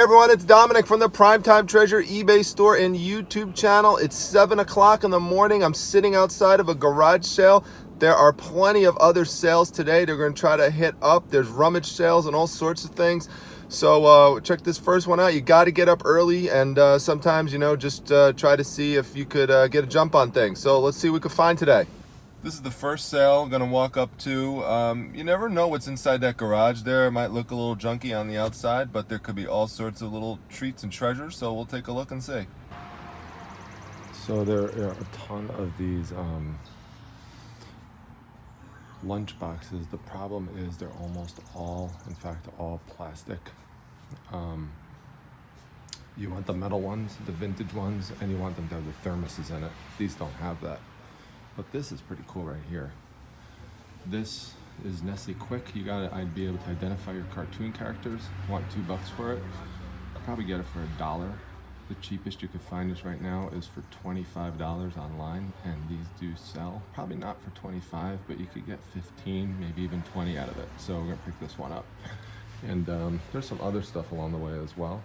Hey everyone, it's Dominic from the Primetime Treasure eBay store and YouTube channel. It's 7 o'clock in the morning. I'm sitting outside of a garage sale. There are plenty of other sales today they're going to try to hit up. There's rummage sales and all sorts of things. So check this first one out. You got to get up early and sometimes, just try to see if you could get a jump on things. So let's see what we can find today. This is the first sale I'm gonna walk up to. You never know what's inside that garage there. It might look a little junky on the outside, but there could be all sorts of little treats and treasures, so we'll take a look and see. So there are a ton of these lunch boxes. The problem is they're almost all, in fact, all plastic. You want the metal ones, the vintage ones, and you want them to have the thermoses in it. These don't have that. But this is pretty cool right here. This is Nestle Quick. I'd be able to identify your cartoon characters. Want $2 for it? I'll probably get it for $1. The cheapest you could find is right now is for $25 online, and these do sell. Probably not for 25, but you could get 15, maybe even 20 out of it. So we're gonna pick this one up. And there's some other stuff along the way as well.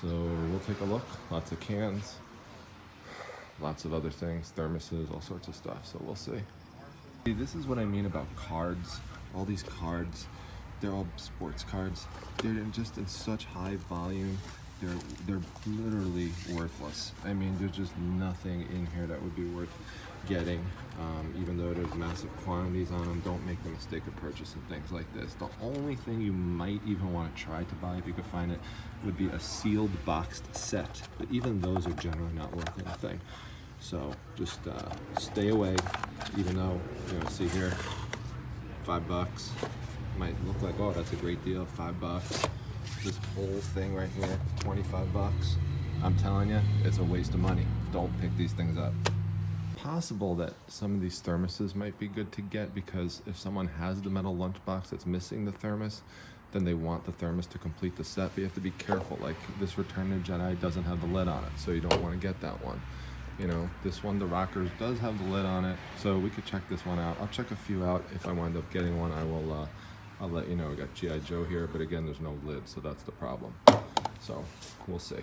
So we'll take a look. Lots of cans. Lots of other things, thermoses, all sorts of stuff, so we'll see. This is what I mean about cards. All these cards, they're all sports cards. They're just in such high volume. They're literally worthless. I mean, there's just nothing in here that would be worth getting. Even though there's massive quantities on them, don't make the mistake of purchasing things like this. The only thing you might even want to try to buy, if you could find it, would be a sealed boxed set. But even those are generally not worth anything. So just stay away, even though, see here, $5. Might look like, oh, that's a great deal, $5. This whole thing right here, $25. I'm telling you, it's a waste of money. Don't pick these things up. Possible that some of these thermoses might be good to get, because if someone has the metal lunchbox that's missing the thermos, then they want the thermos to complete the set. But you have to be careful. Like this Return to Jedi doesn't have the lid on it, so you don't want to get that one. This one, the Rockers, does have the lid on it, so we could check this one out. I'll check a few out. If I wind up getting one, I'll let you know. We got G.I. Joe here, but again, there's no lid, so that's the problem. So we'll see.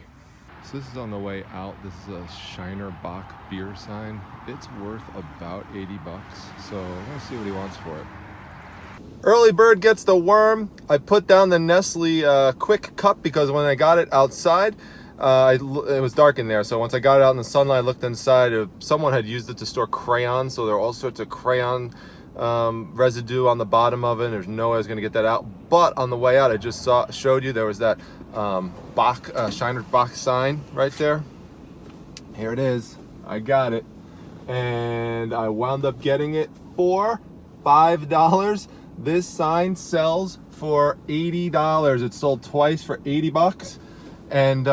So this is on the way out. This is a Shiner Bock beer sign. It's worth about $80, so I'm gonna see what he wants for it. Early bird gets the worm. I put down the Nestle Quick cup because when I got it outside, it was dark in there. So once I got it out in the sunlight, I looked inside. Someone had used it to store crayons, so there are all sorts of crayon residue on the bottom of it. There's no way I was gonna get that out. But on the way out, I just showed you there was that Shiner Bock sign right there. Here it is. I got it, and I wound up getting it for $5. This sign sells for $80. It sold twice for $80, and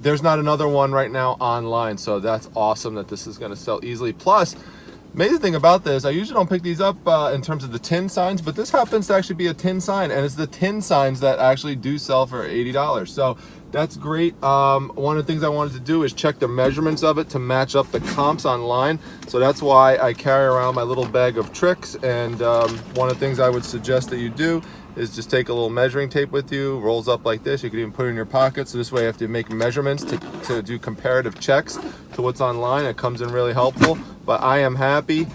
there's not another one right now online. So that's awesome that this is going to sell easily. Plus, amazing thing about this, I usually don't pick these up in terms of the tin signs, but this happens to actually be a tin sign, and it's the tin signs that actually do sell for $80. So that's great. One of the things I wanted to do is check the measurements of it to match up the comps online. So that's why I carry around my little bag of tricks. And one of the things I would suggest that you do is just take a little measuring tape with you, rolls up like this. You can even put it in your pocket. So this way you have to make measurements to do comparative checks to what's online. It comes in really helpful. But I am happy.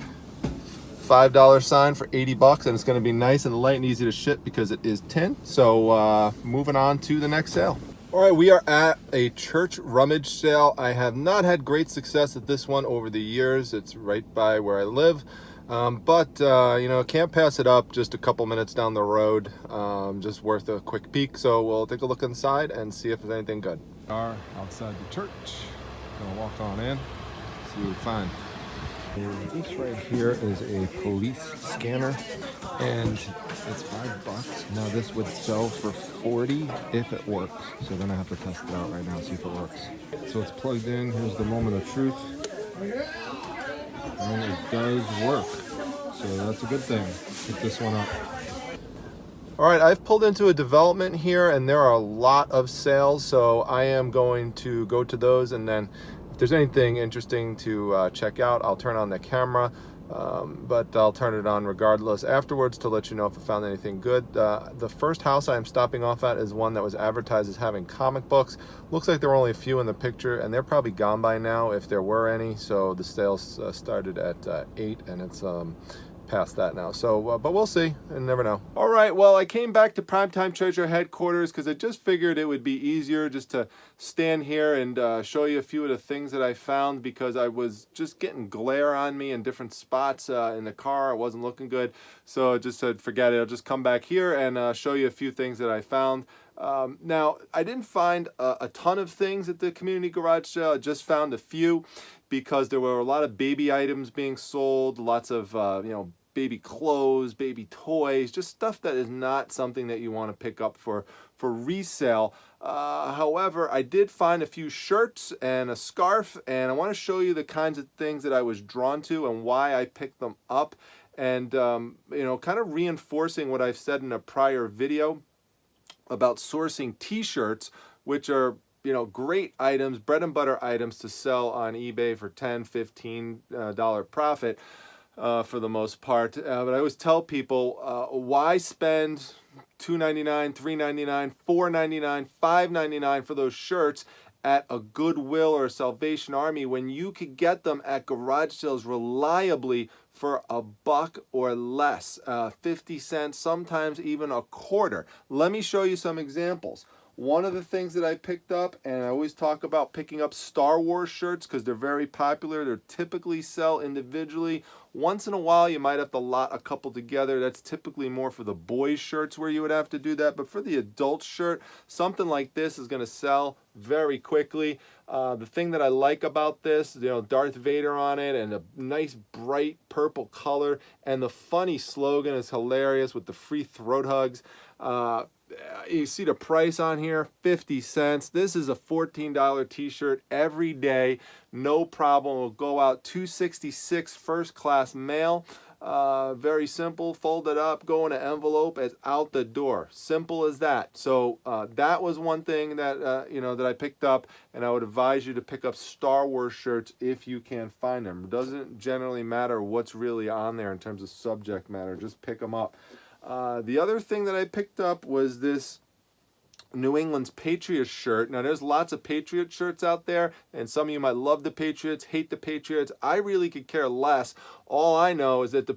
$5 sign for $80, and it's going to be nice and light and easy to ship because it is tin. So moving on to the next sale. All right, we are at a church rummage sale. I have not had great success at this one over the years. It's right by where I live. But can't pass it up. Just a couple minutes down the road. Just worth a quick peek. So we'll take a look inside and see if there's anything good. We are outside the church. Gonna walk on in, see what we find. And this right here is a police scanner, and it's $5. Now this would sell for $40 if it works. So then I have to test it out right now, see if it works. So it's plugged in. Here's the moment of truth, and it does work. So that's a good thing. Pick this one up. All right, I've pulled into a development here, and there are a lot of sales. So I am going to go to those, and then if there's anything interesting to check out, I'll turn on the camera. but I'll turn it on regardless afterwards to let you know if I found anything good. The first house I'm stopping off at is one that was advertised as having comic books. Looks like there were only a few in the picture, and they're probably gone by now if there were any. So the sales started at 8, and it's past that now. So, but we'll see, and never know. All right, well, I came back to Primetime Treasure headquarters because I just figured it would be easier just to stand here and show you a few of the things that I found, because I was just getting glare on me in different spots in the car. It wasn't looking good. So I just said, forget it. I'll just come back here and show you a few things that I found. Now, I didn't find a ton of things at the community garage sale. I just found a few because there were a lot of baby items being sold, lots of, baby clothes, baby toys, just stuff that is not something that you want to pick up for resale. However, I did find a few shirts and a scarf, and I want to show you the kinds of things that I was drawn to and why I picked them up, and kind of reinforcing what I've said in a prior video about sourcing t-shirts, which are great items, bread and butter items to sell on eBay for $10-15 profit for the most part. But I always tell people, why spend $2.99, $3.99, $4.99, $5.99 for those shirts at a Goodwill or a Salvation Army when you could get them at garage sales reliably for $1 or less, 50 cents, sometimes even a quarter. Let me show you some examples. One of the things that I picked up, and I always talk about picking up Star Wars shirts because they're very popular. They're typically sell individually. Once in a while, you might have to lot a couple together. That's typically more for the boys' shirts where you would have to do that. But for the adult shirt, something like this is going to sell very quickly. The thing that I like about this, Darth Vader on it and a nice bright purple color, and the funny slogan is hilarious with the free throat hugs. You see the price on here, 50 cents. This is a $14 t-shirt every day, no problem. Will go out 266 first class mail. Very simple, fold it up, go in an envelope, it's out the door. Simple as that. So that was one thing that that I picked up, and I would advise you to pick up Star Wars shirts if you can find them. It doesn't generally matter what's really on there in terms of subject matter, just pick them up. The other thing that I picked up was this New England's Patriots shirt. Now, there's lots of Patriot shirts out there, and some of you might love the Patriots, hate the Patriots. I really could care less. All I know is that the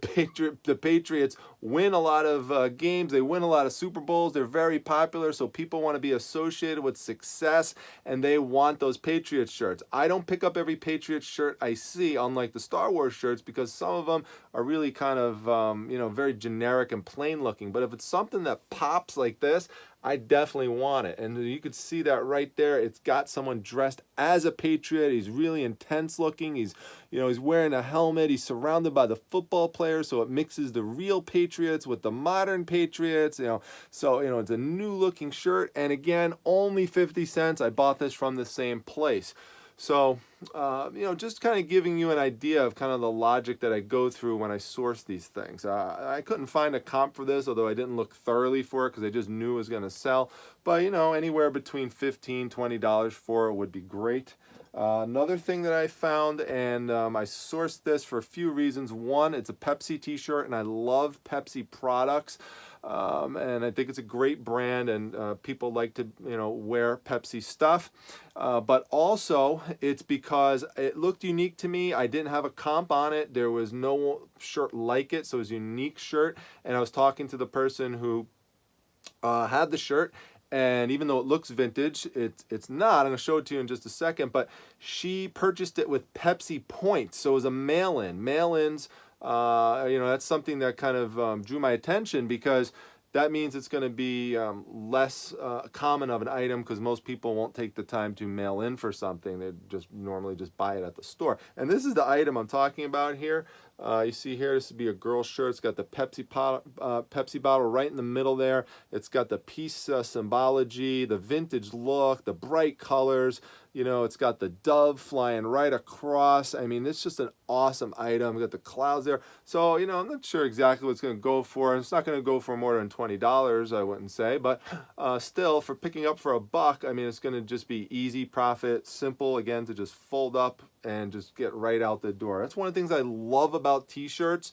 Patriots win a lot of games. They win a lot of Super Bowls. They're very popular, so people want to be associated with success, and they want those Patriots shirts. I don't pick up every Patriots shirt I see, unlike the Star Wars shirts, because some of them are really kind of, very generic and plain looking. But if it's something that pops like this, I definitely want it. And you could see that right there. It's got someone dressed as a Patriot. He's really intense looking. He's wearing a helmet. He's surrounded by the football players, so it mixes the real Patriots with the modern Patriots. So it's a new looking shirt. And again, only 50 cents. I bought this from the same place. So, just kind of giving you an idea of kind of the logic that I go through when I source these things. I couldn't find a comp for this, although I didn't look thoroughly for it because I just knew it was going to sell. But, anywhere between $15, $20 for it would be great. Another thing that I found, and I sourced this for a few reasons. One, it's a Pepsi t-shirt, and I love Pepsi products. And I think it's a great brand, and people like to wear Pepsi stuff, but also it's because it looked unique to me. I didn't have a comp on it. There was no shirt like it, so it was a unique shirt. And I was talking to the person who had the shirt, and even though it looks vintage, it's not. I'm going to show it to you in just a second, but she purchased it with Pepsi points, so it was a mail-in. Mail-ins, that's something that kind of drew my attention, because that means it's going to be less common of an item, because most people won't take the time to mail in for something. They just normally just buy it at the store. And this is the item I'm talking about here. You see here, this would be a girl's shirt. It's got the Pepsi bottle right in the middle there. It's got the peace symbology, the vintage look, the bright colors. It's got the dove flying right across. I mean, it's just an awesome item. We got the clouds there. So, I'm not sure exactly what it's going to go for. It's not going to go for more than $20, I wouldn't say. But still, for picking up for $1, I mean, it's going to just be easy profit, simple, again, to just fold up, and just get right out the door. That's one of the things I love about t-shirts,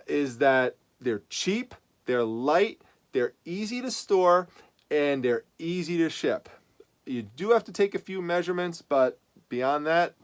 is that they're cheap, they're light, they're easy to store, and they're easy to ship. You do have to take a few measurements, but beyond that,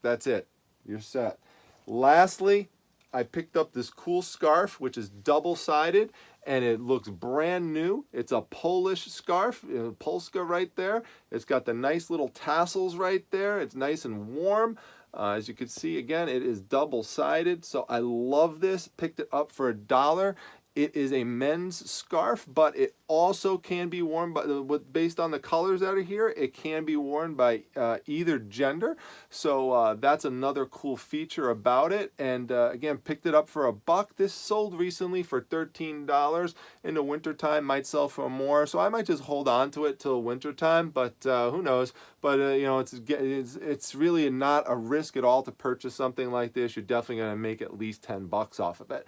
that's it. You're set. Lastly, I picked up this cool scarf, which is double-sided, and it looks brand new. It's a Polish scarf, Polska right there. It's got the nice little tassels right there. It's nice and warm. As you can see, again, it is double-sided, so I love this. Picked it up for $1. It is a men's scarf, but it also can be worn by, based on the colors that are here, it can be worn by either gender. So that's another cool feature about it. And again, picked it up for $1. This sold recently for $13. In the wintertime, might sell for more. So I might just hold on to it till wintertime, but who knows. But you know, it's really not a risk at all to purchase something like this. You're definitely going to make at least $10 off of it.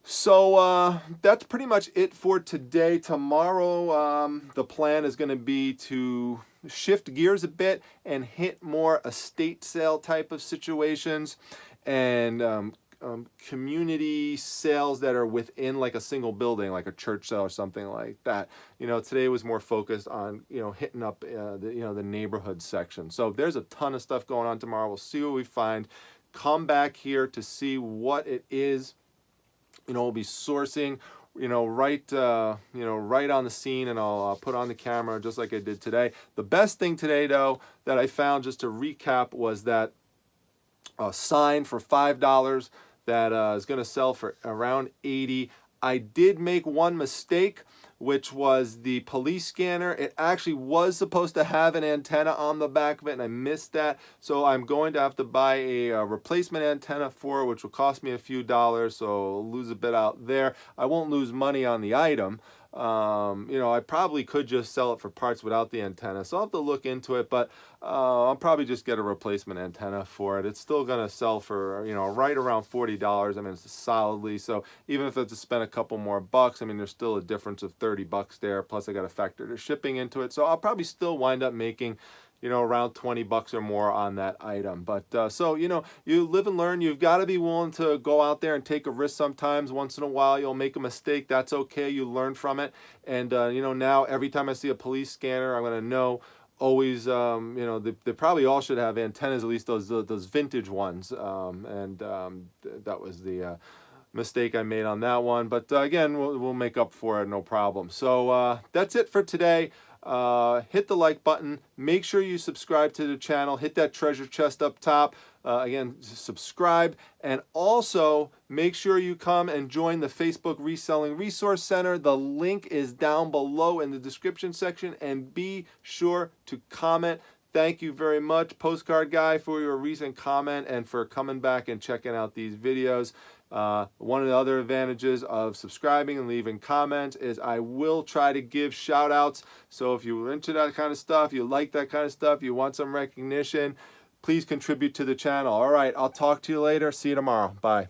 So that's pretty much it for today. Tomorrow, the plan is going to be to shift gears a bit and hit more estate sale type of situations and community sales that are within like a single building, like a church sale or something like that. You know, today was more focused on, you know, hitting up the neighborhood section. So there's a ton of stuff going on tomorrow. We'll see what we find. Come back here to see what it is. You know, we'll be sourcing, right on the scene, and I'll put on the camera just like I did today. The best thing today, though, that I found, just to recap, was that sign for $5 that is going to sell for around $80. I did make one mistake, which was the police scanner. It actually was supposed to have an antenna on the back of it, and I missed that. So I'm going to have to buy a replacement antenna for it, which will cost me a few dollars, so I'll lose a bit out there. I won't lose money on the item. I probably could just sell it for parts without the antenna, so I'll have to look into it, but I'll probably just get a replacement antenna for it. It's still going to sell for, right around $40. I mean, it's solidly, so even if I have to spend a couple more bucks, I mean, there's still a difference of $30 there, plus I got to factor the shipping into it, so I'll probably still wind up making, around $20 or more on that item. But so, you live and learn. You've got to be willing to go out there and take a risk sometimes. Once in a while, you'll make a mistake. That's okay. You learn from it. And, now every time I see a police scanner, I'm going to know always, they probably all should have antennas, at least those vintage ones. That was the mistake I made on that one. But again, we'll make up for it, no problem. So that's it for today. Hit the like button, make sure you subscribe to the channel, hit that treasure chest up top, again, subscribe, and also make sure you come and join the Facebook Reselling Resource Center. The link is down below in the description section, and be sure to comment. Thank you very much, Postcard Guy, for your recent comment and for coming back and checking out these videos. One of the other advantages of subscribing and leaving comments is I will try to give shout outs. So if you're into that kind of stuff, you like that kind of stuff, you want some recognition, please contribute to the channel. All right, I'll talk to you later. See you tomorrow. Bye.